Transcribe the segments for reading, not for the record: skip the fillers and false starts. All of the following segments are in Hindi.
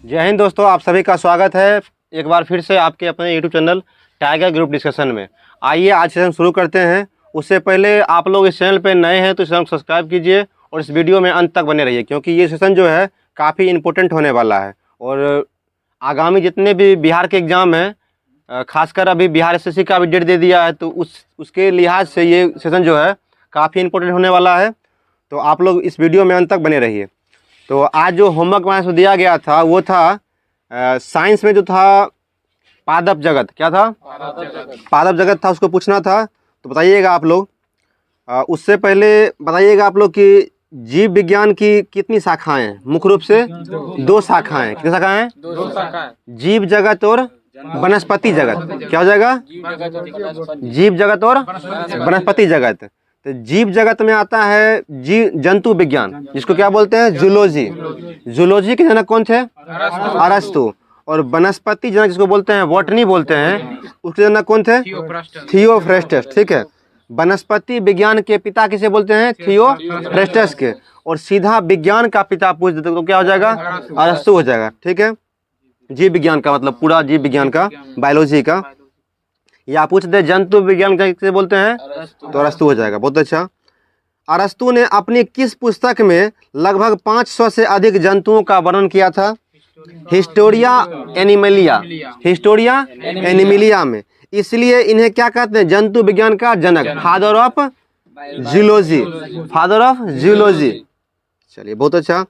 जय हिंद दोस्तों, आप सभी का स्वागत है एक बार फिर से आपके अपने YouTube channel tiger group discussion में। आइए आज सेशन शुरू करते हैं। उससे पहले आप लोग इस चैनल पर नए हैं तो इस चैनल को सब्सक्राइब कीजिए और इस वीडियो में अंत तक बने रहिए, क्योंकि ये सेशन जो है काफ़ी इम्पोर्टेंट होने वाला है। और आगामी जितने भी बिहार के एग्ज़ाम हैं, खासकर अभी बिहार एसएससी का भी डेट दे दिया है, तो उसके लिहाज से ये सेशन जो है काफ़ी इम्पोर्टेंट होने वाला है। तो आप लोग इस वीडियो में अंत तक बने रहिए। तो आज जो होमवर्क हमारे दिया गया था वो था साइंस में जो था पादप जगत। क्या था? पादप जगत था, उसको पूछना था। तो बताइएगा आप लोग। उससे पहले बताइएगा आप लोग कि जीव विज्ञान की कितनी शाखाएं हैं? मुख्य रूप से दो शाखाएं। कितनी शाखाएं हैं? दो शाखाएं। जीव जगत और वनस्पति जगत। क्या हो जाएगा? जीव जगत और वनस्पति जगत। तो जीव जगत में आता है जीव जंतु विज्ञान, जिसको क्या बोलते हैं? जूलॉजी। जूलॉजी के जनक कौन थे? अरस्तु। और वनस्पति जनक जिसको बोलते हैं बॉटनी बोलते हैं, उसके जनक कौन थे? थियोफ्रेस्टस। ठीक है। वनस्पति विज्ञान के पिता किसे बोलते हैं? थियोफ्रेस्टस के। और सीधा विज्ञान का पिता पूछ देते तो क्या हो जाएगा? अरस्तु हो जाएगा। ठीक है। जीव विज्ञान का मतलब पूरा जीव विज्ञान का, बायोलॉजी का। या पूछ दे जंतु विज्ञान का किसे बोलते हैं, तो अरस्तु हो जाएगा। बहुत अच्छा। अरस्तु ने अपनी किस पुस्तक में लगभग 500 से अधिक जंतुओं का वर्णन किया था? Historia Animalia. हिस्टोरिया एनिमलिया में। इसलिए इन्हें क्या कहते हैं? जंतु विज्ञान का जनक, father of zoology. Father of zoology. चलिए, बहुत अच्छा।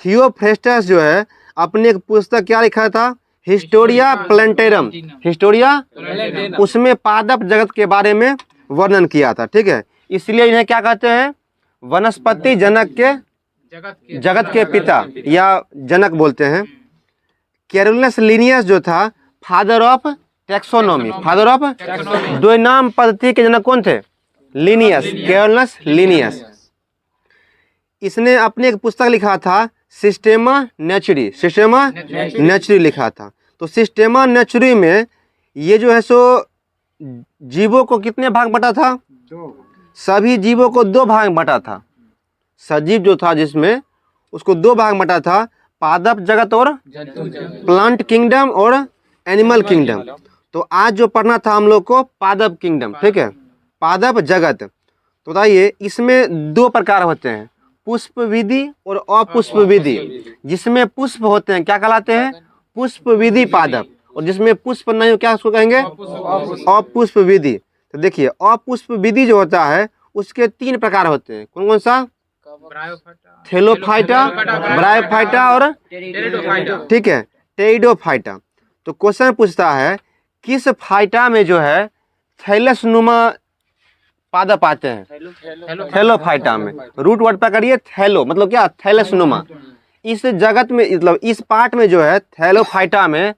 थियोफ्रेस्टस जो है अपनी एक पुस्तक क्या लिखा था? हिस्टोरिया प्लेंटेरम। हिस्टोरिया, उसमें पादप जगत के बारे में वर्णन किया था। ठीक है। इसलिए इन्हें क्या कहते हैं? वनस्पति जनक के जगत के पिता या जनक बोलते हैं। कैरोलस लिनियस जो था father of taxonomy. Father of द्विनाम पद्धति के जनक कौन थे? लिनियस। Carolus Linnaeus. इसने अपनी एक पुस्तक लिखा था सिस्टेमा नेचुरी। सिस्टेमा नेचुरी लिखा था। तो सिस्टेमा नेचुरी में ये जो है सो जीवों को कितने भाग बटा था? सभी जीवों को दो भाग बटा था। सजीव जो था जिसमें उसको दो भाग बटा था, पादप जगत और प्लांट किंगडम और एनिमल किंगडम। तो आज जो पढ़ना था हम लोग को पादप किंगडम। ठीक है, पादप जगत। तो बताइए, इसमें दो प्रकार होते हैं, पुष्प विधि और अपुष्प विधि। जिसमें पुष्प होते हैं क्या कहलाते हैं? पुष्प विधि पादप। और जिसमें पुष्प नहीं हो क्या उसको कहेंगे? अपुष्प विधि। तो देखिए, अपुष्प विधि जो होता है उसके तीन प्रकार होते हैं। कौन कौन सा? थैलोफाइटा, ब्रायोफाइटा और ठीक है टेरिडोफाइटा। तो क्वेश्चन पूछता है किस फाइटा में जो है थैलस नुमा पादप आते हैं? थैलोफाइटा में। रूट वर्ड पकड़िए, थैलो मतलब क्या? थैलस नुमा। इस जगत में मतलब इस पार्ट में जो है थैलोफाइटा में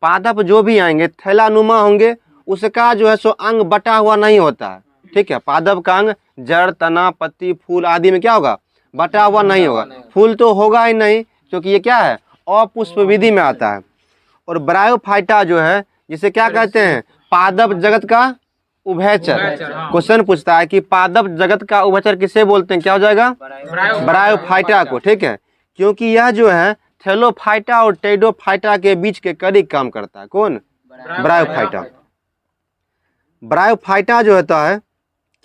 पादप जो भी आएंगे थैलानुमा होंगे। उसका जो है सो अंग बटा हुआ नहीं होता है। ठीक है। पादप का अंग जड़, तना, पत्ती, फूल आदि में क्या होगा? बटा हुआ नहीं होगा। फूल तो होगा ही नहीं, क्योंकि ये क्या है? अपुष्प विधि में आता है। और ब्रायोफाइटा जो है जिसे क्या कहते हैं? पादप जगत का उभयचर। क्वेश्चन पूछता है कि पादप जगत का उभयचर किसे बोलते हैं? क्या हो जाएगा? ब्रायोफाइटा को। ठीक है, क्योंकि यह जो है थैलोफाइटा और टेरिडोफाइटा के बीच के करीब काम करता है। कौन? ब्रायोफाइटा। ब्रायोफाइटा जो होता है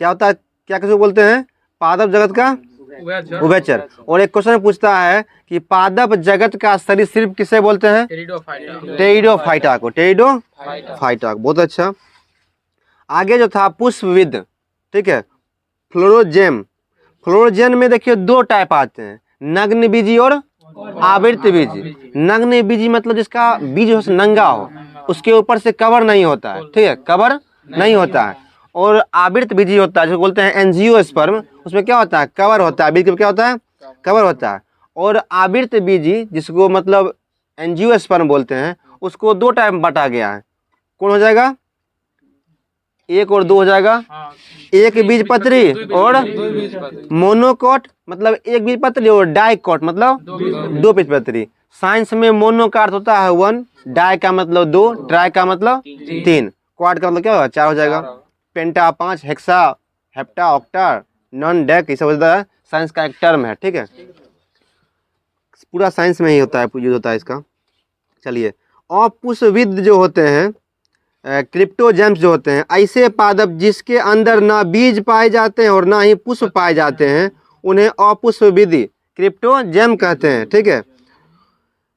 क्या होता है? क्या किसे बोलते हैं? पादप जगत का उभयचर। और एक क्वेश्चन पूछता है कि पादप जगत का सरीसृप किसे बोलते हैं? टेरिडोफाइटा को। टेरिडोफाइटा। बहुत अच्छा। आगे जो था पुष्पविद। ठीक है, फ्लोरोजेम। फ्लोरोजेन में देखिए दो टाइप आते हैं, नग्न बीजी और आवृत बीजी। नग्न बीजी मतलब जिसका बीज हो नंगा हो, उसके ऊपर से कवर नहीं होता है। ठीक है, कवर नहीं होता है। और आवृत बीजी होता है जो बोलते हैं एंजियोस्पर्म, उसमें क्या होता है? कवर होता है। बीज क्या होता है? कवर होता है। और आवृत बीजी जिसको मतलब एंजियोस्पर्म बोलते हैं, उसको दो टाइप में बांटा गया है। कौन हो जाएगा? एक और दो हो जाएगा। एक बीजपत्री और मोनोकॉट मतलब एक बीजपत्री, और डाइकॉट मतलब दो बीजपत्री। साइंस में मोनो का अर्थ होता है 1, डाई का मतलब 2, ट्राई का मतलब 3, क्वाड का मतलब क्या होगा? 4 हो जाएगा। पेंटा 5, hexa, hepta, octa, non, deck, ये सब होता है। साइंस का एक टर्म है। ठीक है, पूरा साइंस में ही होता है, यूज होता है इसका। चलिए, अपुष्पविद जो होते हैं, क्रिप्टोजेम्स जो होते हैं, ऐसे पादप जिसके अंदर ना बीज पाए जाते हैं और ना ही पुष्प पाए जाते हैं, उन्हें अपुष्पविद क्रिप्टोजेम कहते हैं। ठीक है,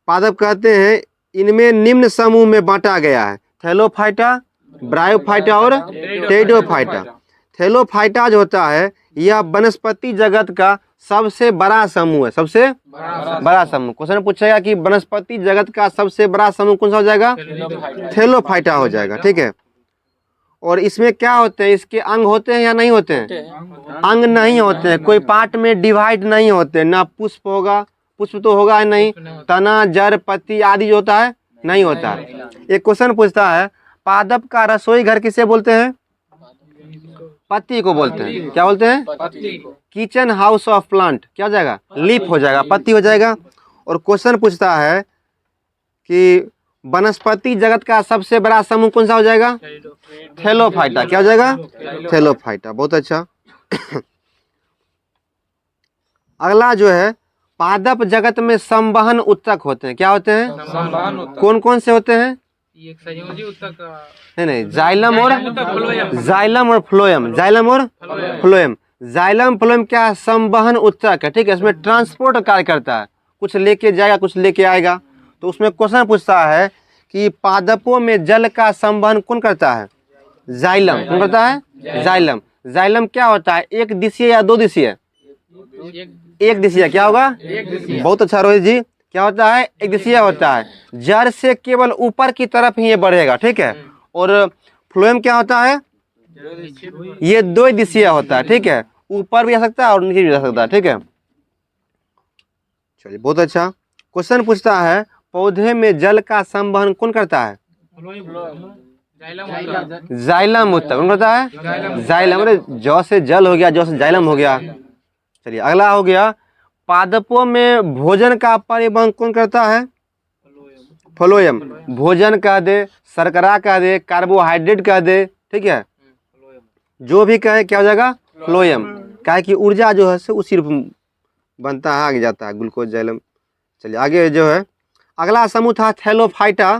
पादप कहते हैं। इनमें निम्न समूह में बांटा गया है: थैलोफाइटा, ब्रायोफाइटा और टेरिडोफाइटा। थैलोफाइटा जो होता है यह वनस्पति जगत का सबसे बड़ा समूह है, सबसे बड़ा समूह। क्वेश्चन पूछेगा कि वनस्पति जगत का सबसे बड़ा समूह कौन सा हो जाएगा? थैलोफाइटा हो जाएगा। ठीक है, और इसमें क्या होते हैं, इसके अंग होते हैं या नहीं होते हैं? अंग नहीं होते हैं, कोई पार्ट में डिवाइड नहीं होते हैं। ना पुष्प होगा, पुष्प तो होगा ही नहीं, तना, जड़, पत्ती आदि जो होता है नहीं होता है। एक क्वेश्चन पूछता है, पादप का रसोई घर किसे बोलते हैं? पत्ती को बोलते हैं। क्या बोलते हैं? किचन हाउस ऑफ प्लांट क्या हो जाएगा? लीफ हो जाएगा, पत्ती हो जाएगा। और क्वेश्चन पूछता है कि वनस्पति जगत का सबसे बड़ा समूह कौन सा हो जाएगा? थैलोफाइटा। क्या हो जाएगा? थैलोफाइटा। बहुत अच्छा। अगला जो है, पादप जगत में संवहन उत्तक होते हैं। क्या होते हैं? कौन कौन से होते हैं? नहीं, जाइलम और फ्लोएम। जाइलम और फ्लोएम। जाइलम फ्लोएम क्या है? संवहन उत्तक है। ठीक है, इसमें ट्रांसपोर्ट कार्य करता है, कुछ लेके जाएगा कुछ लेके आएगा। तो उसमें क्वेश्चन पूछता है कि पादपों में जल का संवहन कौन करता है? जाइलम। कौन करता है? जाइलम। जाइलम क्या होता है? एक दिशीय या दो दिशीय? एक दिशीय। क्या होगा? बहुत अच्छा रोहित जी। क्या होता है? एक दिशीय होता है। जड़ से केवल ऊपर की तरफ ही ये बढ़ेगा। ठीक है, और फ्लोएम क्या होता है? ये दो दिशीय होता है। ठीक है, ऊपर भी जा सकता है और नीचे भी जा सकता है। ठीक है, चलिए बहुत अच्छा। क्वेश्चन पूछता है, पौधे में जल का संवहन कौन करता है? जाइलम उत्तक। कौन करता है? जाइलम। अरे जौ से जल हो गया, जौ से जाइलम हो गया। चलिए अगला हो गया, पादपों में भोजन का परिवहन कौन करता है? फ्लोएम। भोजन कह दे, शर्करा कह दे, कार्बोहाइड्रेट कह दे, ठीक है, जो भी कहे क्या हो जाएगा? फ्लोएम। क्या है कि ऊर्जा जो है उसी रूप में बनता है, आगे जाता है ग्लूकोज, जाइलम। चलिए आगे जो है, अगला समूह था थैलोफाइटा।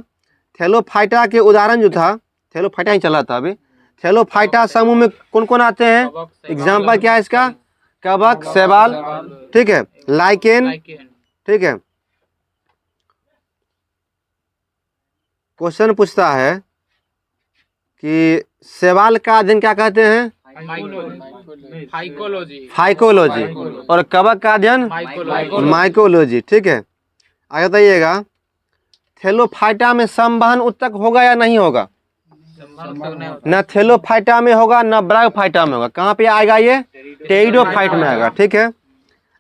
थैलोफाइटा के उदाहरण जो था, थैलोफाइटा ही चला था अभी। थैलोफाइटा समूह में कौन कौन आते हैं? एग्जाम्पल क्या है इसका? कवक, शैवाल, ठीक है, लाइकेन, ठीक है। क्वेश्चन पूछता है कि शैवाल का अध्ययन क्या कहते हैं? फाइकोलॉजी। और कवक का अध्ययन? माइकोलॉजी। ठीक है, आगे बताइएगा, थैलोफाइटा में संवहन उत्तक होगा या नहीं होगा? न थैलोफाइटा में होगा न ब्रायोफाइटा में होगा। कहाँ पे आएगा ये? टेरिडोफाइट में आएगा। ठीक है,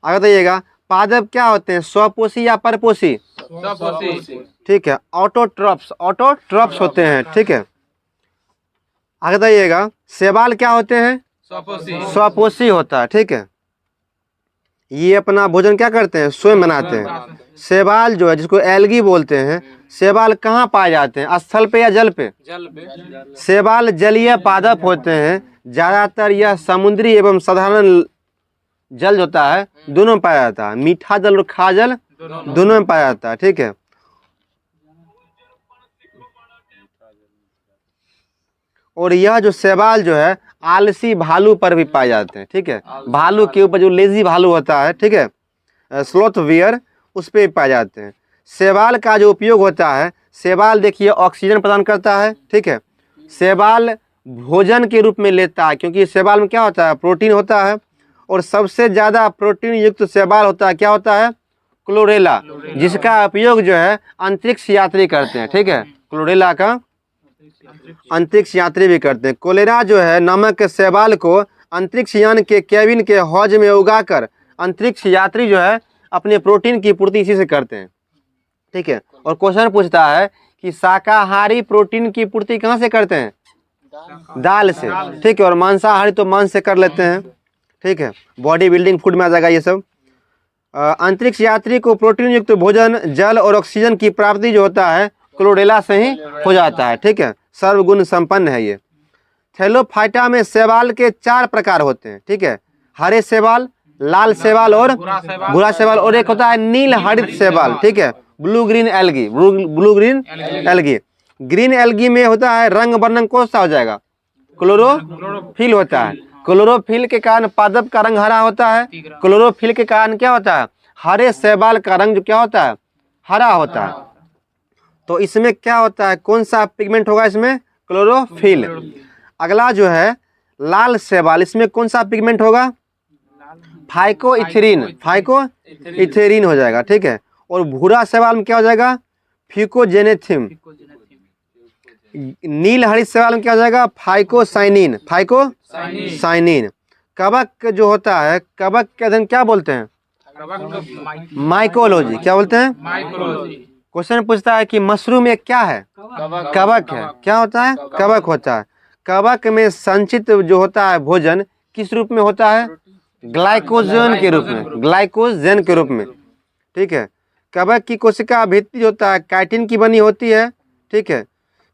आगे बताइएगा, पादप क्या होते हैं? स्वपोषी या परपोषी? ठीक है, ऑटोट्रॉप्स होते हैं। ठीक है, आगे बताइएगा, शैवाल क्या होते हैं? स्वपोषी होता है। ठीक है, ये अपना भोजन क्या करते हैं? स्वयं बनाते हैं। शैवाल जो है, जिसको एल्गी बोलते हैं, शैवाल कहाँ पाए जाते हैं? स्थल पे या जल पे? शैवाल जलीय पादप होते हैं। ज्यादातर यह समुद्री एवं साधारण जल होता है, दोनों में पाया जाता है। मीठा जल और खारा जल दोनों में पाया जाता है। ठीक है, और यह जो शैवाल जो है आलसी भालू पर भी पाए जाते हैं। ठीक है, भालू के ऊपर जो लेजी भालू होता है, ठीक है, स्लॉथ बियर, उस पर भी पाए जाते हैं। शैवाल का जो उपयोग होता है, शैवाल देखिए ऑक्सीजन प्रदान करता है। ठीक है, शैवाल भोजन के रूप में लेता है, क्योंकि शैवाल में क्या होता है? प्रोटीन होता है, और सबसे ज़्यादा प्रोटीन युक्त शैवाल होता है, क्या होता है? क्लोरेला, जिसका उपयोग जो है अंतरिक्ष यात्री करते हैं। ठीक है, क्लोरेला का अंतरिक्ष यात्री भी करते हैं। कोलेरा जो है नमक शैवाल को अंतरिक्ष यान के केबिन के हौज में उगाकर अंतरिक्ष यात्री जो है अपने प्रोटीन की पूर्ति इसी से करते हैं। ठीक है, और क्वेश्चन पूछता है कि शाकाहारी प्रोटीन की पूर्ति कहाँ से करते हैं? दाल से। ठीक है, और मांसाहारी तो मांस से कर लेते हैं। ठीक है, बॉडी बिल्डिंग फूड में आ जाएगा ये सब। अंतरिक्ष यात्री को प्रोटीन युक्त भोजन, जल और ऑक्सीजन की प्राप्ति जो होता है क्लोरेला से ही हो जाता है। ठीक है, सर्वगुण संपन्न है ये। थैलोफाइटा में शैवाल के 4 प्रकार होते हैं। ठीक है, हरे शैवाल, लाल शैवाल और भूरा शैवाल, और एक होता है नील हरित शैवाल। ठीक है, blue green algae, blue green algae. Green algae में होता है रंग वर्णन कौन सा हो जाएगा? क्लोरोफिल होता है। क्लोरोफिल के कारण पादप का रंग हरा होता है। क्लोरोफिल के कारण क्या होता है? हरे शैवाल का रंग जो क्या होता है? हरा होता है। तो इसमें क्या होता है? कौन सा पिगमेंट होगा इसमें? क्लोरोफिल। अगला जो है लाल शैवाल, इसमें कौन सा पिगमेंट होगा? फाइकोइथेरिन, फाइकोइथेरिन हो जाएगा, ठीक है। और भूरा शैवाल में क्या हो जाएगा? फ्यूकोजेनेथिम। नील हरित शैवाल में क्या हो जाएगा? Phycocyanin, phycocyanin. कवक जो होता है, कवक के अध्ययन क्या बोलते हैं? माइकोलॉजी। क्या बोलते हैं? माइकोलॉजी। क्वेश्चन पूछता है कि मशरूम एक क्या है? कवक है। क्या होता है? कवक होता है। कवक में संचित जो होता है भोजन किस रूप में होता है? ग्लाइकोजन के रूप में, ग्लाइकोजन के रूप में, ठीक है। कवक की कोशिका भित्ति होता है काइटिन की बनी होती है, ठीक है।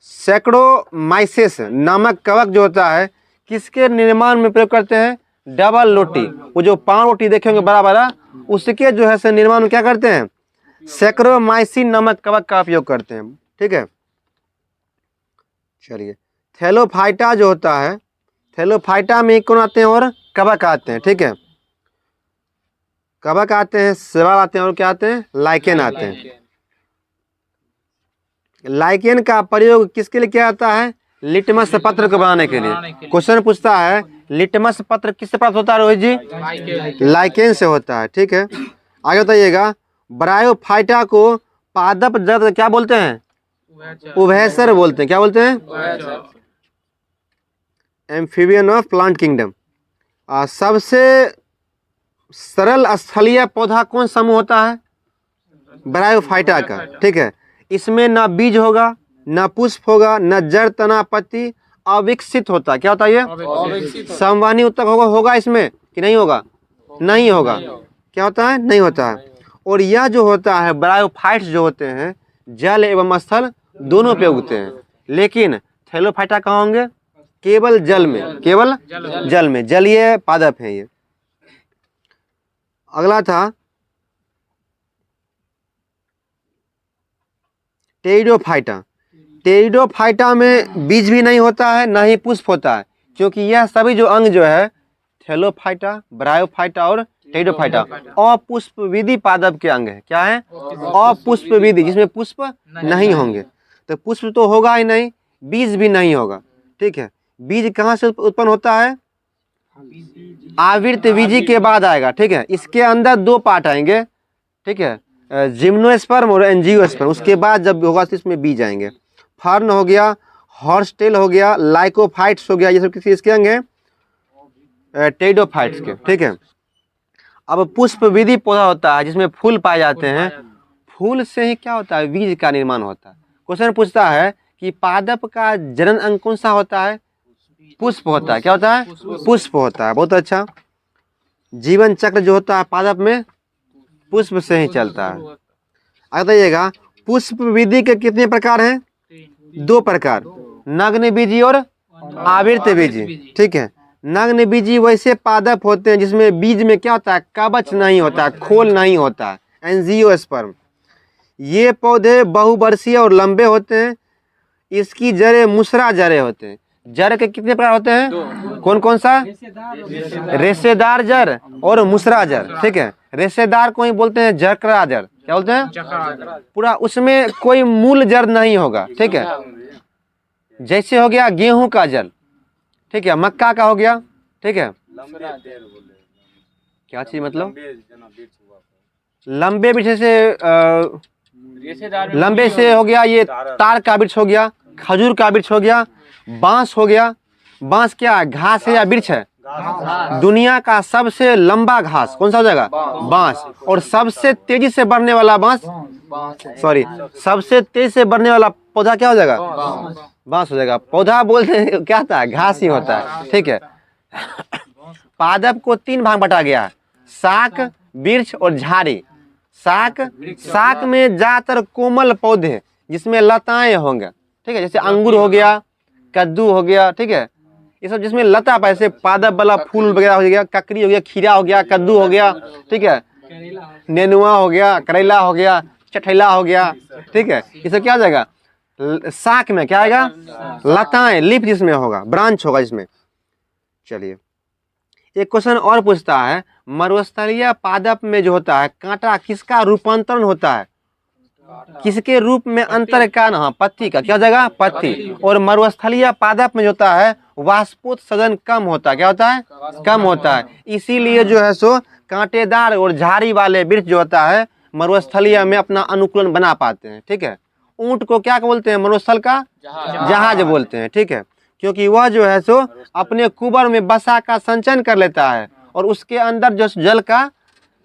सैकड़ोमाइसेस नामक कवक जो होता है किसके निर्माण में प्रयोग करते हैं? डबल रोटी, वो जो पांव रोटी देखेंगे बड़ा बड़ा, उसके जो है से निर्माण में क्या करते हैं? सैकड़ोमाइसिन नामक कवक का उपयोग करते हैं, ठीक है। चलिए, थैलोफाइटा जो होता है, थैलोफाइटा में कौन आते हैं? और कवक आते हैं, ठीक है। कवक आते हैं, शैवाल आते हैं, और क्या आते हैं? लाइकेन आते हैं। लाइकेन का प्रयोग किसके लिए किया जाता है? लिटमस पत्र को बनाने के लिए। क्वेश्चन पूछता है लिटमस पत्र किससे प्राप्त होता है रोहित जी? लाइकेन से होता है, ठीक है। आगे बताइएगा, ब्रायोफाइटा को पादप जगत क्या बोलते हैं? उभयचर बोलते हैं। क्या बोलते हैं? Amphibian of plant kingdom. सबसे सरल स्थलीय पौधा कौन समूह होता है? ब्रायोफाइटा का, ठीक है। इसमें ना बीज होगा, ना पुष्प होगा, ना जड़, तना, पत्ती, अविकसित होता है। क्या होता है ये? संवहनी उत्तक होगा इसमें कि नहीं होगा? नहीं होगा। क्या होता है? नहीं होता है। और यह जो होता है ब्रायोफाइट्स जो होते हैं जल एवं स्थल दोनों पे उगते हैं, लेकिन थैलोफाइटा कहाँ होंगे? केवल जल में, केवल जल में। जलीय पादप है ये। अगला था टेरिडोफाइटा। टेरिडोफाइटा में बीज भी नहीं होता है, ना ही पुष्प होता है, क्योंकि यह सभी जो अंग जो है थैलोफाइटा, ब्रायोफाइटा और टेरिडोफाइटा अपुष्पविधि पादप के अंग है। क्या है? अपुष्पविधि, जिसमें पुष्प नहीं होंगे। तो पुष्प तो होगा ही नहीं, बीज भी नहीं होगा, ठीक है। बीज कहाँ से उत्पन्न होता है? आवृत बीजी के बाद आएगा, ठीक है। इसके अंदर दो पार्ट आएंगे, ठीक है, जिम्नोस्पर्म और एंजियोस्पर्म। उसके बाद जब होगा तो इसमें बीज आएंगे। फर्न हो गया, हॉर्सटेल हो गया, लाइकोफाइट्स हो गया, ये सब किसी इसके अंग है? टेरिडोफाइट्स के, ठीक है। अब पुष्पविधि पौधा होता है जिसमें फूल पाए जाते हैं। फूल से ही क्या होता है? बीज का निर्माण होता है। क्वेश्चन पूछता है कि पादप का जनन अंग कौन सा होता है? पुष्प होता है। क्या होता है? पुष्प होता है। बहुत अच्छा। जीवन चक्र जो होता है पादप में पुष्प से ही चलता है। आगे बताइएगा, पुष्प विधि के कितने प्रकार हैं? दो प्रकार, नग्न बीजी और आवृत बीजी, ठीक है। नग्न बीजी वैसे पादप होते हैं जिसमें बीज में क्या होता है? कवच नहीं होता, खोल नहीं होता, एंजियोस्पर्म। ये पौधे बहुवर्षीय और लंबे होते हैं। इसकी जड़ें मुसरा जड़ें होते हैं। जड़ के कितने प्रकार होते हैं? कौन कौन सा? रेशेदार जड़ और मुसरा जड़, ठीक है। रेशेदार को ही बोलते हैं जकरा जड़। क्या बोलते हैं? पूरा उसमें कोई मूल जड़ नहीं होगा, ठीक है। जैसे हो गया गेहूं का जड़, ठीक है, मक्का का हो गया, ठीक है। क्या चीज मतलब? लंबे वृक्ष से लंबे से हो गया ये तार का वृक्ष हो गया, खजूर का वृक्ष हो गया, बांस हो गया। बांस क्या घास है या वृक्ष है? दुनिया का सबसे लंबा घास कौन सा हो जाएगा? बांस। और सबसे तेजी से बढ़ने वाला बांस, सॉरी, सबसे तेजी से बढ़ने वाला पौधा क्या हो जाएगा? बांस हो जाएगा। पौधा बोलते हैं क्या था? घास ही होता है, ठीक है। पादप को तीन भाग बटा गया है, शाक, वृक्ष और झाड़ी। शाक में ज्यादातर कोमल पौधे जिसमें लताएं होंगे, ठीक है, जैसे अंगूर हो गया, कद्दू हो गया, ठीक है, ये सब जिसमें लता पाए, जैसे पादप वाला फूल वगैरह हो गया, ककड़ी हो गया, खीरा हो गया, कद्दू हो गया, ठीक है, नेनुआ हो गया, करेला हो गया, चठैला हो गया, ठीक है, ये सब क्या हो जाएगा, शाख में क्या आएगा, लताएं, लीफ जिसमें होगा, ब्रांच होगा इसमें। चलिए एक क्वेश्चन और पूछता है, मरुस्थलीय पादप में जो होता है कांटा किसका रूपांतरण होता है, किसके रूप में अंतर का, हाँ पत्ती का, क्या हो जाएगा, पत्ती। और मरुस्थलीय पादप में जो होता है वाष्पोत्सर्जन कम होता है, क्या होता है, कम होता है, इसीलिए जो है सो कांटेदार और झाड़ी वाले वृक्ष जो होता है मरुस्थलीय में अपना अनुकूलन बना पाते हैं, ठीक है। ऊंट को क्या बोलते हैं, मरुस्थल का जहाज बोलते हैं, ठीक है, क्योंकि वह जो है सो अपने कुबर में बसा का संचयन कर लेता है और उसके अंदर जो जल का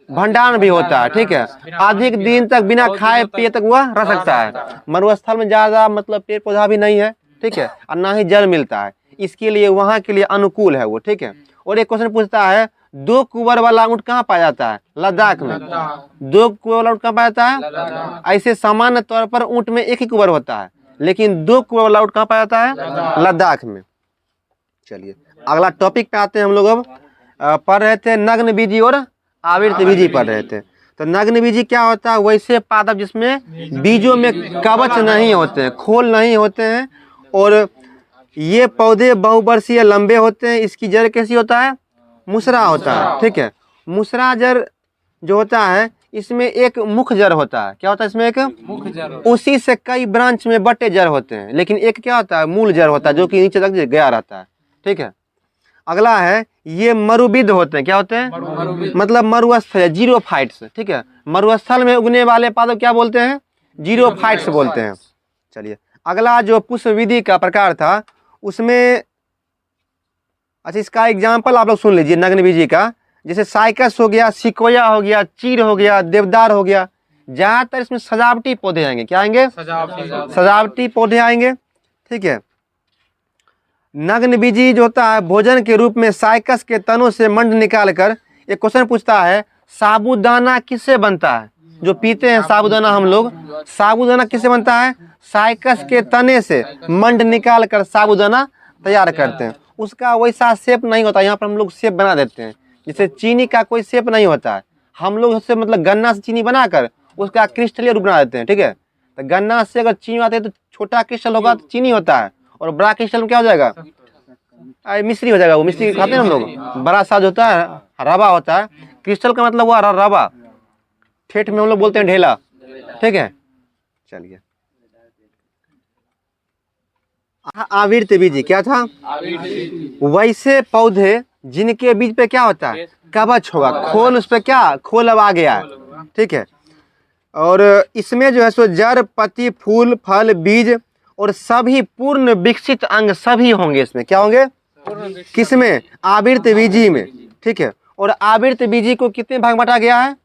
भंडारण भी होता है, ठीक है, अधिक दिन तक बिना खाए पिए तक वह रह सकता है। मरुस्थल में ज्यादा मतलब पेड़ पौधा भी नहीं है, ठीक है, और ना ही जल मिलता है, इसके लिए वहां के लिए अनुकूल है वो, ठीक है। और एक क्वेश्चन पूछता है, 2 कुबर वाला ऊंट कहाँ पाया जाता है, लद्दाख में। 2 कुबर वाला ऊंट कहाँ पाया जाता है, ऐसे सामान्य तौर पर ऊंट में एक ही कुबर होता है, लेकिन 2 कुबर वाला ऊंट कहाँ पाया जाता है, लद्दाख में। चलिए अगला टॉपिक पे आते हैं हम लोग। अब पढ़ रहे थे नग्न बीजी और आवृत बीजी पढ़ रहे थे। तो नग्न बीजी क्या होता है, वैसे पादप जिसमें बीजों में कवच नहीं होते हैं, खोल नहीं होते हैं, और ये पौधे बहुवर्षीय लंबे होते हैं। इसकी जड़ कैसी होता है, मुसरा होता है, ठीक है। मुसरा जड़ जो होता है इसमें एक मुख्य जड़ होता है, क्या होता है इसमें एक मुख्य जड़, उसी से कई ब्रांच में बटे जड़ होते हैं, लेकिन एक क्या होता है, मूल जड़ होता है जो कि नीचे तक गया रहता है, ठीक है। अगला है, ये मरुविद होते हैं, क्या होते हैं, मतलब मरुस्थल, जीरोफाइट्स, ठीक है। मरुस्थल में उगने वाले पादप क्या बोलते हैं, जीरोफाइट्स बोलते हैं। चलिए अगला जो पुष्प विधि का प्रकार था उसमें, अच्छा इसका एग्जाम्पल आप लोग सुन लीजिए नग्न बीजी का, जैसे साइकस हो गया, सिकोया हो गया, चीर हो गया, देवदार हो गया। ज्यादातर इसमें सजावटी पौधे आएंगे, क्या आएंगे, सजावटी पौधे आएंगे, ठीक है। नग्न बीजी जो होता है भोजन के रूप में साइकस के तनों से मंड निकालकर, एक क्वेश्चन पूछता है, साबूदाना किससे बनता है, जो पीते हैं साबूदाना हम लोग, साबूदाना किससे बनता है, साइकस के तने से मंड निकाल कर साबूदाना तैयार करते हैं। उसका वैसा शेप नहीं होता, यहाँ पर हम लोग शेप बना देते हैं, जैसे चीनी का कोई शेप नहीं होता है, हम लोग उससे मतलब गन्ना से चीनी बनाकर उसका क्रिस्टलीय रूप बना देते हैं, ठीक है। तो गन्ना से अगर चीनी आते हैं तो छोटा क्रिस्टल होगा तो चीनी होता है, और बड़ा क्रिस्टल में क्या हो जाएगा, मिश्री हो जाएगा। वो मिश्री खाते हैं हम लोग, बड़ा साज होता है, रवा होता है, क्रिस्टल का मतलब हुआ रवा, ठेठ में हम लोग बोलते हैं ढेला, ठीक है। चलिए आवृत बीजी क्या था, वैसे पौधे जिनके बीज पे क्या होता है, कवच होगा, खोल, उस पे क्या खोल अब आ गया है, ठीक है। और इसमें जो है सो जड़, पत्ती, फूल, फल, बीज और सभी पूर्ण विकसित अंग सभी होंगे इसमें, क्या होंगे, किसमें, आवृत बीजी में, ठीक है। और आवृत बीजी को कितने भाग बटा गया है,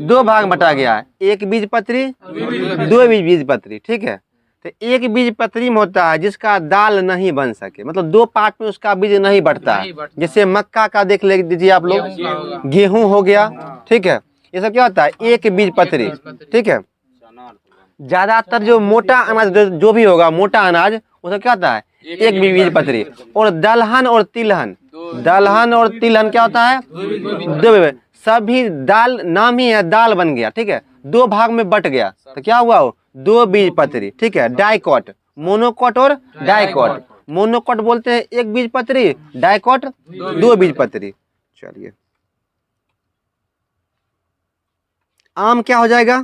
2 भाग बटा गया है, एक बीजपत्री, 2 बीजपत्री, ठीक है। तो एक बीजपत्री में होता है जिसका दाल नहीं बन सके, मतलब 2 पार्ट में उसका बीज नहीं बढ़ता है, जैसे मक्का का देख लीजिए आप लोग, गेहूं हो गया, ठीक है, ये सब क्या होता है, एक बीजपत्री, ठीक है। ज्यादातर जो मोटा अनाज जो भी होगा, मोटा अनाज, वो सब क्या होता है, एक बीजपत्री। और दलहन और तिलहन, दलहन और तिलहन क्या होता है, 2, सभी दाल, नाम ही है दाल बन गया, ठीक है, 2 भाग में बट गया, तो क्या हुआ वो, 2 बीजपत्री, ठीक है। डाइकॉट, मोनोकॉट और डाइकॉट, मोनोकॉट बोलते हैं एक बीजपत्री, डाइकॉट 2 बीजपत्री। चलिए आम क्या हो जाएगा,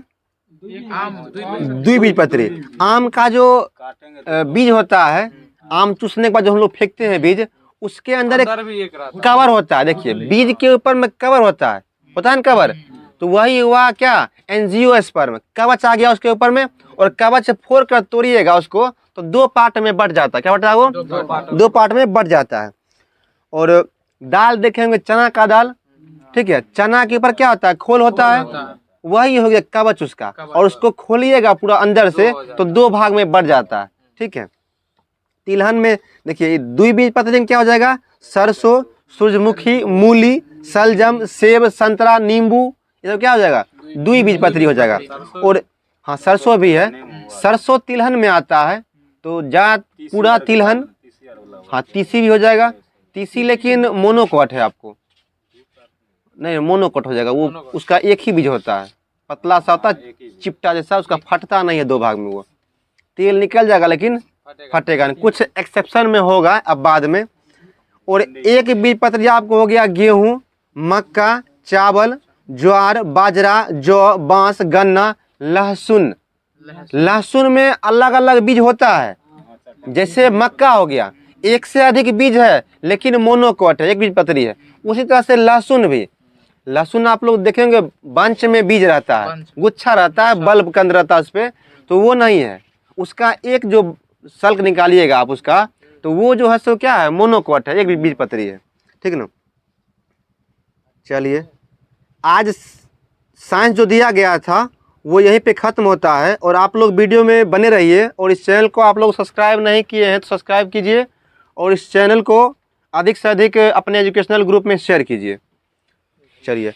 2 बीजपत्री। आम का जो बीज होता है, आम चूसने के बाद जो हम लोग फेंकते हैं बीज, उसके अंदर एक कवर होता है, देखिए बीज के ऊपर में कवर होता है, पता है ना कवर, तो वही हुआ क्या, एंजियोस्पर्म, कवच आ गया उसके ऊपर में, और कवच फोड़ कर तोड़िएगा उसको तो 2 पार्ट में बढ़ जाता है, क्या बढ़ता है वो, 2 पार्ट में बढ़ जाता है। और दाल देखेंगे चना का दाल, ठीक है, चना के ऊपर क्या होता है, खोल होता है, वही हो गया कवच उसका, और उसको खोलिएगा पूरा अंदर से तो 2 भाग में बढ़ जाता है, ठीक है। तिलहन में देखिए 2 बीजपत्री में क्या हो जाएगा, सरसों, सूरजमुखी, मूली, सलजम, सेब, संतरा, नींबू, ये सब क्या हो जाएगा, 2 बीजपत्री हो जाएगा। और हाँ सरसों भी है, सरसों तिलहन में आता है, तो जा पूरा तिलहन, हाँ तीसी भी हो जाएगा, तीसी लेकिन मोनोकॉट है, आपको नहीं मोनोकॉट हो जाएगा, वो उसका एक ही बीज होता है, पतला सा होता है, चिपटा जैसा, उसका फटता नहीं है दो भाग में, वो तेल निकल जाएगा लेकिन फटेगा नहीं। कुछ एक्सेप्शन में होगा अब बाद में। और एक बीजपत्री आपको हो गया गेहूं, मक्का, चावल, ज्वार, बाजरा, जौ, बांस, गन्ना, लहसुन। लहसुन में अलग अलग बीज होता है। जैसे मक्का हो गया, एक से अधिक बीज है लेकिन मोनोकॉट है, एक बीजपत्री है। उसी तरह से लहसुन भी, लहसुन आप लोग देखेंगे बंच में बीज रहता है, गुच्छा रहता है, बल्ब के अंदर रहता है उस पर, तो वो नहीं है। उसका एक जो सल्क निकालिएगा आप उसका, तो वो जो है सो क्या है, मोनोकॉट है, एक बीजपत्री है। ठीक ना। चलिए, आज साइंस जो दिया गया था वो यहीं पे ख़त्म होता है। और आप लोग वीडियो में बने रहिए, और इस चैनल को आप लोग सब्सक्राइब नहीं किए हैं तो सब्सक्राइब कीजिए, और इस चैनल को अधिक से अधिक अपने एजुकेशनल ग्रुप में शेयर कीजिए। चलिए,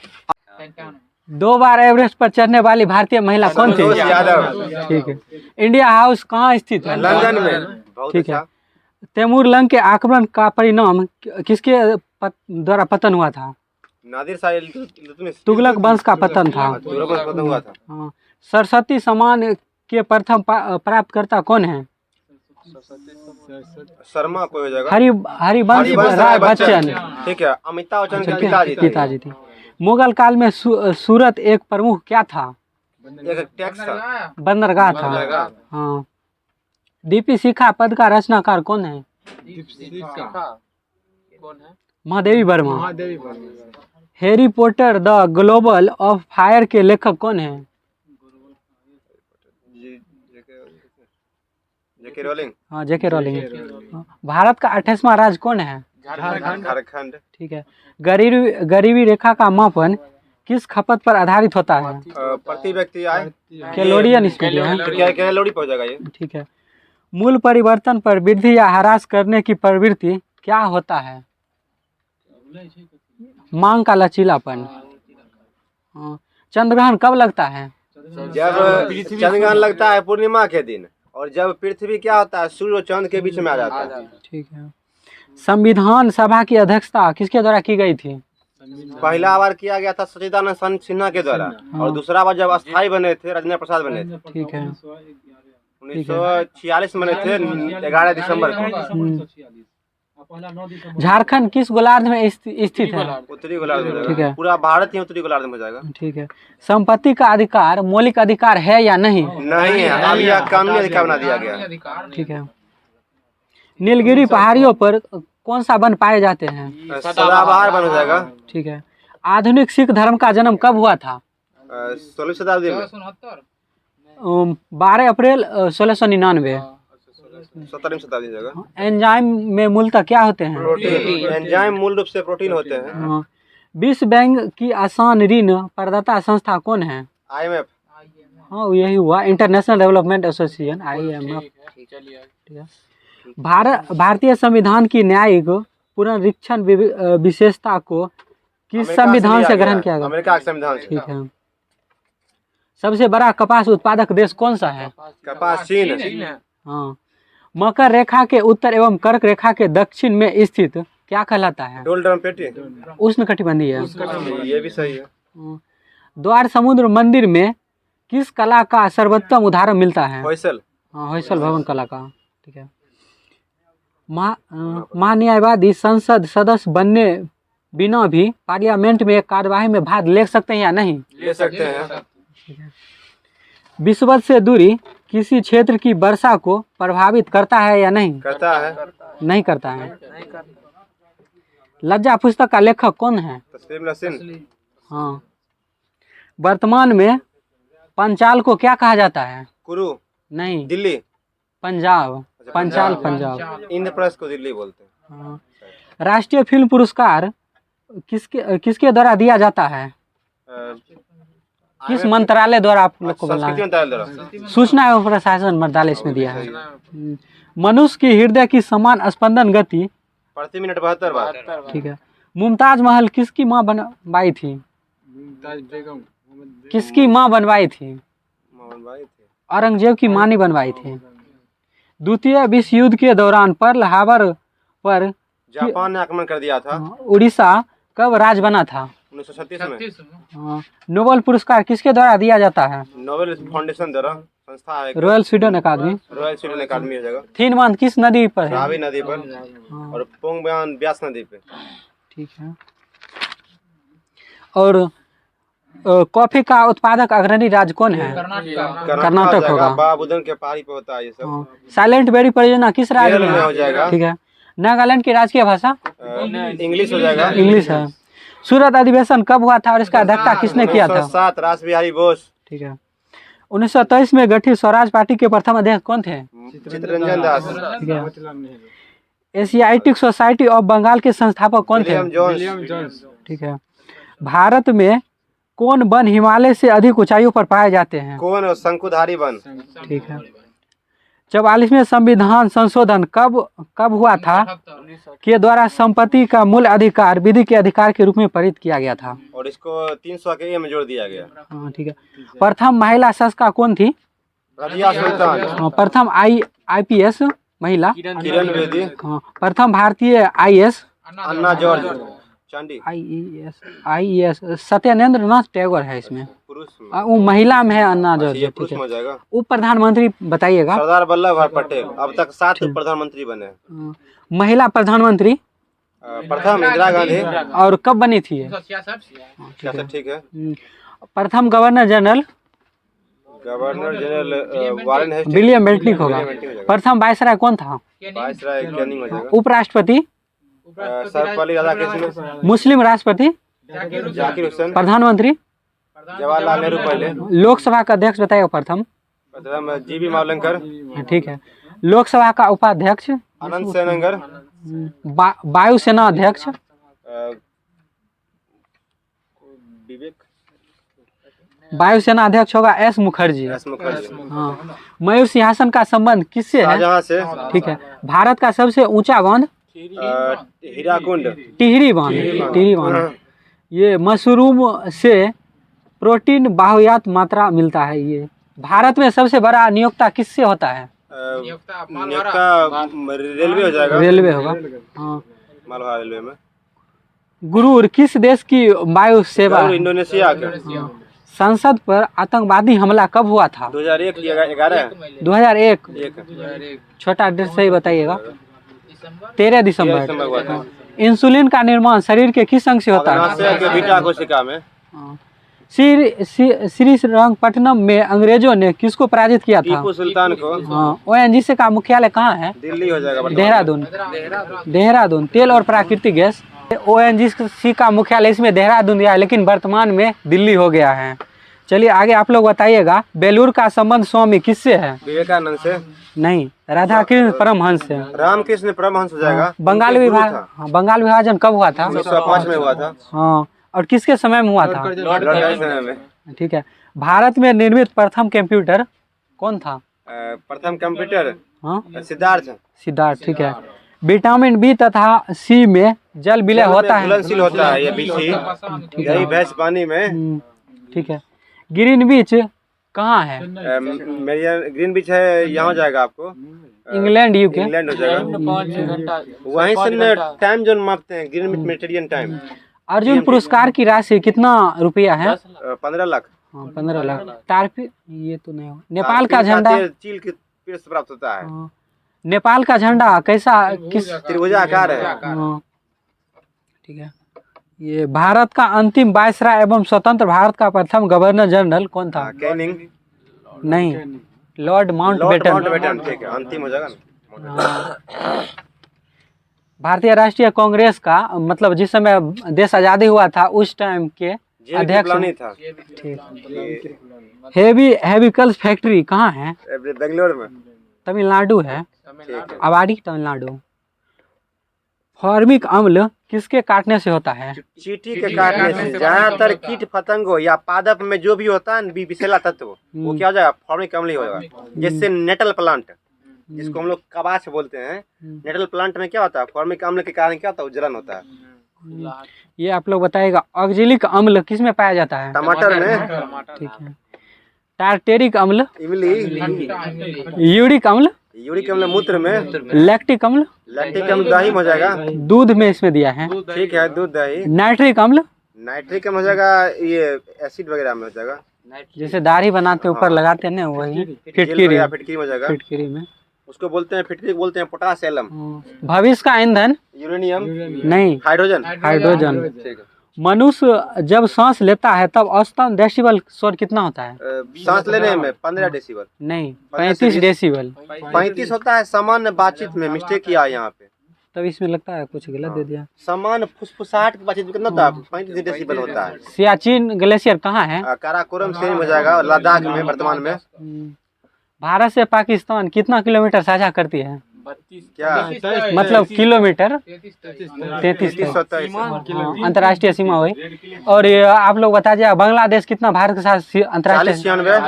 2 बार एवरेस्ट पर चढ़ने वाली भारतीय महिला कौन थी? यादव। ठीक है। इंडिया हाउस कहाँ स्थित है? लंदन में। ठीक है। तैमूर लंग के आक्रमण का परिणाम किसके द्वारा पतन हुआ था? नादिर शाह इल्तुतमिश। तुगलक वंश का पतन था। तुगलक वंश पतन हुआ था। हाँ। सरस्वती सम्मान के प्रथम प्राप्तकर्ता कौन है? शर्मा कोई हो जाएगा। हरिवंश राय बच्चन। ठीक है। अमिताभ बच्चन के पिताजी थे। मुगल काल में सूरत एक प्रमुख क्या था? एक टैक्स था, बंदरगाह था। हाँ। दीपशिखा पद का रचनाकार कौन है? Mahadevi Verma. Harry Potter the global of fire के लेखक कौन है? जेके रोलिंग। हाँ, जेके रोलिंग। भारत का 28वां राज्य कौन है? झारखंड। ठीक है। गरीबी रेखा का मापन किस खपत पर आधारित होता है? प्रति व्यक्ति आय। कैलोरियन इसमें दिया है। क्या कैलोरी पहुंच जाएगा ये? ठीक है। मूल परिवर्तन पर वृद्धि या ह्रास करने की प्रवृत्ति क्या होता है? मांग का लचीलापन। हाँ। चंद्रग्रहण कब लगता है? जब चंद्रग्रहण लगता है पूर्णिमा के दिन, और जब पृथ्वी क्या होता है, सूर्य और चांद के बीच में आ जाता है। ठीक है। संविधान सभा की अध्यक्षता किसके द्वारा की गई थी? पहला बार किया गया था सच्चिदानंद सिन्हा के द्वारा, और दूसरा बार जब अस्थाई बने थे राजेंद्र प्रसाद बने थे। ठीक है। 1946 में बने थे, 11 दिसंबर को। झारखंड किस गोलार्ध में स्थित है? उत्तरी गोलार्ध में। ठीक है। पूरा भारत ही उत्तरी गोलार्ध में हो जाएगा। ठीक है। संपत्ति का अधिकार मौलिक अधिकार है या नहीं? नहीं है, अब यह कानूनी अधिकार बना दिया गया। ठीक है। नीलगिरी पहाड़ियों पर कौन सा वन पाए जाते हैं? सदाबहार वन हो जाएगा। ठीक है। आधुनिक सिख धर्म का जन्म कब हुआ था? 16वीं शताब्दी में। 12 अप्रैल 1699। 17वीं शताब्दी में जाएगा। एंजाइम में मूलतः क्या होते हैं? प्रोटीन। एंजाइम मूल रूप से प्रोटीन होते हैं। हाँ। विश्व बैंक की आसान ऋण प्रदाता संस्था कौन है? IMF। हाँ, यही हुआ, इंटरनेशनल डेवलपमेंट एसोसिएशन, IMF। ठीक है। भारतीय संविधान की न्यायिक पुनरीक्षण विशेषता को किस संविधान से ग्रहण किया गया? अमेरिका के संविधान से। ठीक है। सबसे बड़ा कपास उत्पादक देश कौन सा है? कपास चीन। हाँ। मकर रेखा के उत्तर एवं कर्क रेखा के दक्षिण में स्थित क्या कहलाता है? डोलड्रमपेटी। उष्णकटिबंधीय है। ये भी सही है। द्वार समुद्र मंदिर में किस कला का सर्वोत्तम उदाहरण मिलता है? होयसल। हाँ, होयसल भवन कला का। ठीक है। महान्यायवादी संसद सदस्य बनने बिना भी पार्लियामेंट में कार्यवाही में भाग ले सकते हैं या नहीं? ले सकते हैं। विषुवत से दूरी किसी क्षेत्र की वर्षा को प्रभावित करता है या नहीं? करता है। नहीं करता है। लज्जा पुस्तक का लेखक कौन है? तस्लीम नसरीन। हाँ। वर्तमान में पंचाल को क्या कहा जाता है? कुरु। नहीं, दिल्ली। पंजाब। पंचाल पंजाब। इंद्रप्रस्थ को दिल्ली बोलते हैं। हाँ। राष्ट्रीय फिल्म पुरस्कार किसके द्वारा दिया जाता है? किस मंत्रालय द्वारा आप लोग को बोला है? संस्कृति मंत्रालय द्वारा। सूचना एवं प्रशासन मंत्रालय इसमें दिया है। मनुष्य की हृदय की समान स्पंदन गति प्रति मिनट 72 बार। ठीक है। मुमताज महल किसकी माँ बनवाई थी? किसकी माँ बनवाई थी? औरंगजेब की माँ ने बनवाई थी। द्वितीय विश्व युद्ध के दौरान पर्ल हार्बर पर जापान ने आक्रमण कर दिया था। उड़ीसा कब राज्य बना था? 1936 में। हाँ, नोबेल पुरस्कार किसके द्वारा दिया जाता है? नोबेल फाउंडेशन द्वारा संस्था है, रॉयल स्वीडन अकादमी। रॉयल स्वीडन अकादमी हो जाएगा। थिनबांध किस नदी पर है? रावी नदी पर और पोंगबान ब्यास नदी पे। ठीक है। और कॉफी का उत्पादक अग्रणी राज्य कौन है? कर्नाटक होगा। बाबूदन के पहाड़ी पे होता है ये सब। साइलेंट वेरी परियोजना किस राज्य केरल में हो जाएगा। ठीक है। नागालैंड की राजकीय भाषा इंग्लिश हो जाएगा। इंग्लिश है। सूरत अधिवेशन कब हुआ था और इसका अध्यक्षता किसने किया था? 1907 रास बिहारी बोस। ठीक है। 1923 में गठित स्वराज पार्टी के प्रथम अध्यक्ष कौन थे? चित्तरंजन दास। ठीक है। एशियाटिक सोसाइटी ऑफ बंगाल के संस्थापक कौन थे? William Jones. ठीक है। भारत में कौन वन हिमालय से अधिक ऊंचाइयों पर पाए जाते हैं? कौन और शंकुधारी वन। ठीक है। 44वें संविधान संशोधन कब हुआ था के द्वारा संपत्ति का मूल अधिकार विधि के अधिकार के रूप में पारित किया गया था? और इसको 300 के ए में जोड़ दिया गया। हाँ, ठीक है। प्रथम महिला शासक कौन थी? रजिया सुल्तान। हाँ, प्रथम IPS महिला किरण बेदी। हाँ, प्रथम भारतीय IS अन्ना जॉर्ज चांडी। IES सत्येंद्र नाथ टैगोर है इसमें। पुरुष में। वो महिला में है अन्ना जॉर्ज। ये पुरुष में हो जाएगा। उप प्रधानमंत्री बताइएगा। सरदार वल्लभ भाई पटेल। अब तक 7 प्रधानमंत्री बने। महिला प्रधानमंत्री प्रथम इंदिरा गांधी। और कब बनी थी ये? 66। ठीक है। प्रथम governor general Warren Hastings. William Bentley होगा। प्रथम वायसराय कौन था? वायसराय कैनिंग हो जाएगा। उपराष्ट्रपति सर्वपल्ली राधाकृष्णन। मुस्लिम राष्ट्रपति जाकिर हुसैन। प्रधानमंत्री जवाहरलाल नेहरू पहले। लोकसभा का अध्यक्ष बताइएगा। प्रथम जीबी मावलंकर। ठीक है। लोकसभा का उपाध्यक्ष अनंत सेनगर। वायुसेना अध्यक्ष विवेक। वायुसेना अध्यक्ष होगा S मुखर्जी। हाँ। मयूर सिंहासन का संबंध किससे है? शाहजहां से। ठीक है। भारत का सबसे ऊंचा बांध? हीराकुंड। टिहरी बांध। ये मशरूम से प्रोटीन बाहुयात मात्रा मिलता है। ये भारत में सबसे बड़ा नियोक्ता किससे होता है? नियोक्ता रेलवे हो जाएगा। रेलवे होगा। हाँ। मालवा रेलवे में। गुरूर किस देश की वायु सेवा? इंडोनेशिया का। संसद पर आतंकवादी हमला कब हुआ था? 2001। 2001। छोटा डेट सही बताइएगा। 13 दिसंबर। हुआ था। इंसुलिन का निर्माण शरीर के किस अंग से होता है? बीटा कोशिका में। श्रीरंगपट्टनम में अंग्रेजों ने किसको पराजित किया था? टीपू सुल्तान को। हाँ। ONGC का मुख्यालय कहाँ है? दिल्ली हो जाएगा। देहरादून। तेल और प्राकृतिक गैस। ONGC का मुख्यालय इसमें देहरादून दिया है, लेकिन वर्तमान में दिल्ली हो गया है। चलिए आगे आप लोग बताइएगा। बेलूर का संबंध स्वामी किससे है? विवेकानंद से। नहीं, राधाकृष्ण परमहंस से। रामकृष्ण परमहंस हो जाएगा। बंगाल विभाजन कब हुआ था? 1905 में हुआ था। हाँ। और किसके समय में हुआ था? लॉर्ड के समय में। ठीक है। भारत में निर्मित प्रथम कंप्यूटर कौन था? प्रथम कंप्यूटर हाँ, सिद्धार्थ। ठीक है। विटामिन बी तथा सी में जल विलय होता है। घुलनशील होता है ये बिछी। यही भैंस पानी में। ठीक है। ग्रीन बीच कहाँ है? ग्रीन बीच है, यहाँ जाएगा आपको। England UK। इंग्लैंड हो जाएगा। वहीं से टाइम जोन मापते हैं, ग्रीन बीच मेडिटेरियन टाइम। अर्जुन पुरस्कार की राशि कितना रुपया है? 15 लाख। हाँ, 15 लाख। तारपी ये तो नहीं हो। नेपाल का झंडा चील के पेड़ से प्राप्त होता है। नेपाल का झंडा कैसा किस? त्रिभुजाकार है। हाँ, ठीक है। ये भारत का अंतिम वायसराय एवं स्वतंत्र भारत का प्रथम गवर्नर जनरल कौन था? कैनिंग। नहीं, लॉर्ड माउंटबेटन। ठीक है, अंतिम हो जाएगा ना। भारतीय राष्ट्रीय कांग्रेस का मतलब जिस समय देश आजादी हुआ था उस टाइम के अध्यक्ष था। ठीक। हेविकल्स फैक्ट्री कहाँ है? बेंगलोर में। तमिलनाडु है। अवाड़ी तमिलनाडु। फॉर्मिक अम्ल किसके काटने से होता है? चींटी के काटने से। ज्यादातर कीट पतंगों या पादप में जो भी होता है विषैला तत्व, वो क्या हो जाएगा? फॉर्मिक अम्ल ही हो जाएगा। जैसे नेटल प्लांट, जिसको हम लोग कबाश बोलते हैं, नेटल प्लांट में क्या होता है? फॉर्मिक अम्ल के कारण क्या होता है? जलन होता है। ये आप लोग बताइएगा। ऑक्जेलिक अम्ल किस में पाया जाता है? टमाटर में। ठीक है। टार्टेरिक अम्ल, इमली। यूरिक अम्ल मूत्र में। लैक्टिक अम्ल दही हो जाएगा। दूध में इसमें दिया है। ठीक है, दूध दही। नाइट्रिक अम्ल नाइट्रिक में हो जाएगा, ये एसिड वगैरह में हो जाएगा, जैसे दाढ़ी बनाते हैं ऊपर लगाते हैं ना, वही जेल फिटकिरी। वगैरह फिटकिरी में हो जाएगा। फिटकिरी में उसको बोलते हैं फिटकिरी, बोलते हैं पोटास एलम, भविष्य का ईंधन यूरेनियम, नहीं, हाइड्रोजन। हाइड्रोजन। ठीक है। मनुष्य जब सांस लेता है तब औसतन डेसिबल स्वर कितना होता है? सांस लेने में 15 डेसिबल, नहीं, 15 से 35 20। डेसिबल। 35 होता है, सामान्य बातचीत में मिस्टेक किया है यहाँ पे, तब इसमें लगता है कुछ गलत दे दिया। सामान्य फुसफुसाहट की बातचीत में कितना होता है? 35 डेसिबल होता है। सियाचिन ग्लेशियर कहाँ है? काराकोरम श्रेणी में हो जाएगा, लद्दाख में वर्तमान में। भारत से पाकिस्तान कितना किलोमीटर साझा करती है? क्या मतलब किलोमीटर 33 अंतर्राष्ट्रीय सीमा हुई। और ये आप लोग बता दिया, बांग्लादेश कितना भारत के साथ 40 अंतर्राष्ट्रीय 96।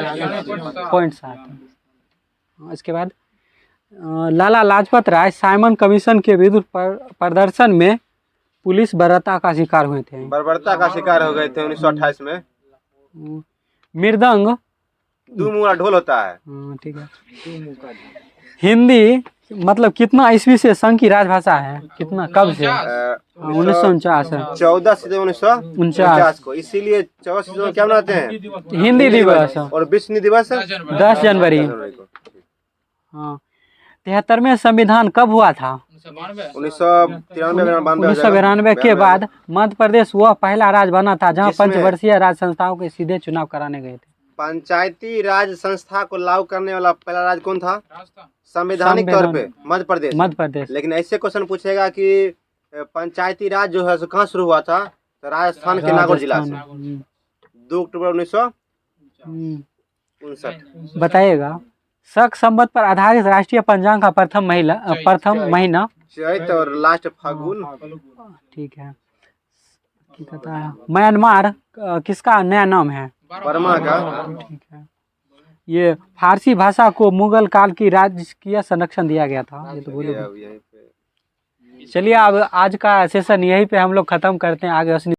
.7। इसके बाद लाला लाजपत राय साइमन कमीशन के विरुद्ध प्रदर्शन में पुलिस बर्बरता का शिकार हुए थे। बर्बरता का शिकार हो गए थे 1928 में। मृदंग दो मुंगा ढोल होता है। ठीक है। हिंदी मतलब कितना ईस्वी से संघ की राजभाषा है? कितना, कब से? 1949। 14 सितंबर 1949 को, इसीलिए 14 सितंबर क्या मनाते हैं? हिंदी दिवस। और विश्व दिवस 10 जनवरी। हाँ। 73वें संविधान कब हुआ था? 1992 के बाद मध्य प्रदेश वह पहला राज्य बना था जहां पंचवर्षीय राज्य संस्थाओं के सीधे चुनाव कराने गए थे। पंचायती राज संस्था को लागू करने वाला पहला राज्य कौन था? संवैधानिक तौर पे मध्य प्रदेश। मध्य प्रदेश। लेकिन ऐसे क्वेश्चन पूछेगा कि पंचायती राज जो है कहाँ शुरू हुआ था? तो राजस्थान के नागौर जिला से 2 अक्टूबर 1959। बताइएगा। शक संबंध पर आधारित राष्ट्रीय पंचांग का प्रथम महीना चैत और लास्ट फागुन। ठीक है। कहता है म्यांमार किसका नया नाम है? बर्मा का। ठीक है। ये फारसी भाषा को मुगल काल की राजकीय संरक्षण दिया गया था, ये तो बोले। चलिए अब आज का सेशन यहीं पे हम लोग खत्म करते हैं, आगे